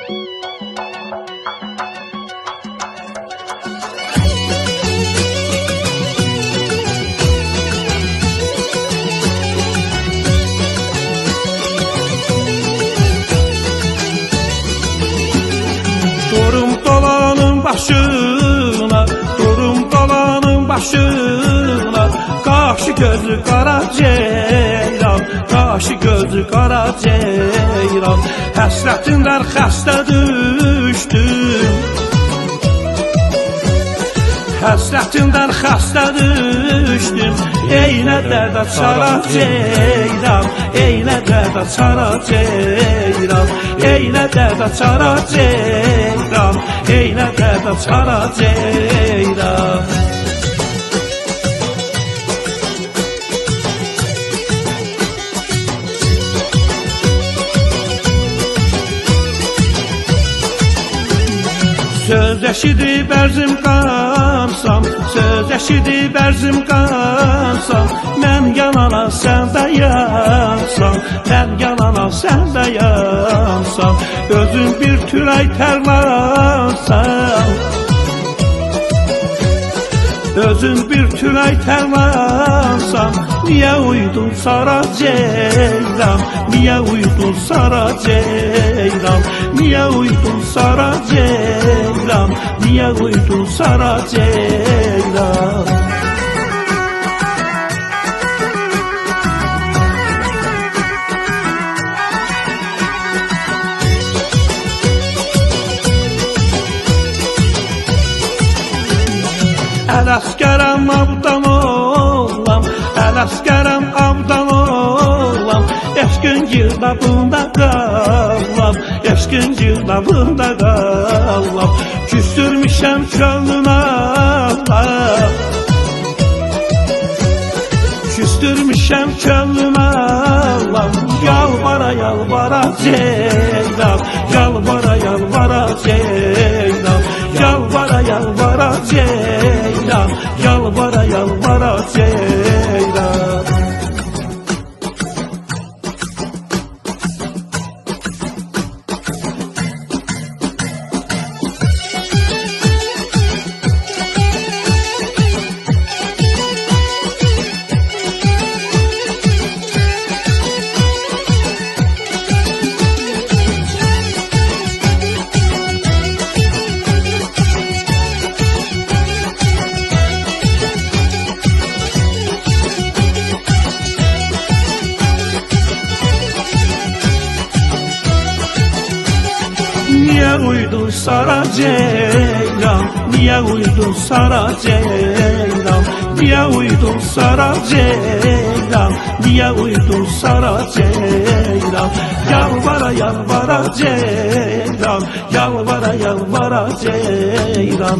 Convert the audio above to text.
Durum dolanın başına, durum dolanın başına. Qaşı gözü qara ceyran, qaşı gözü qara ceyran. Həsrətindən xəstə düşdüm, həsrətindən xəstə düşdüm. Eynə dərdə çara ceyran, eynə dərdə çara ceyran, eynə dərdə çara ceyran, eynə dərdə çara ceyran. Söz eşidib ərzim qansam, söz eşidib ərzim qansam. Mən yanana sən də yansam, mən yanana sən də yansam. Özün bir tülay tərlansan, özün bir tülay tərlansan. Niyə uydun sara ceyran, niyə uydun sara ceyran, niyə uydun sara ceyran, niyə uydun sara ceyran. Əl-əskərəm abdan olam, əl-əskərəm abdan olam. Eşqin girdabında qalam, eşqin girdabında qalam. Küstürmüşəm könlün ağlam, küstürmüşəm könlün ağlam. Yalvara yalvara ceyran, yalvara yalvara ceyran, yalvara yalvara ceyran, yalvara yalvara ceyran. Niyə uydun sara ceyran, niyə uydun sara ceyran, niyə uydun sara ceyran, niyə uydun sara ceyran. Yalvara yalvara ceyran, yalvara yalvara ceyran.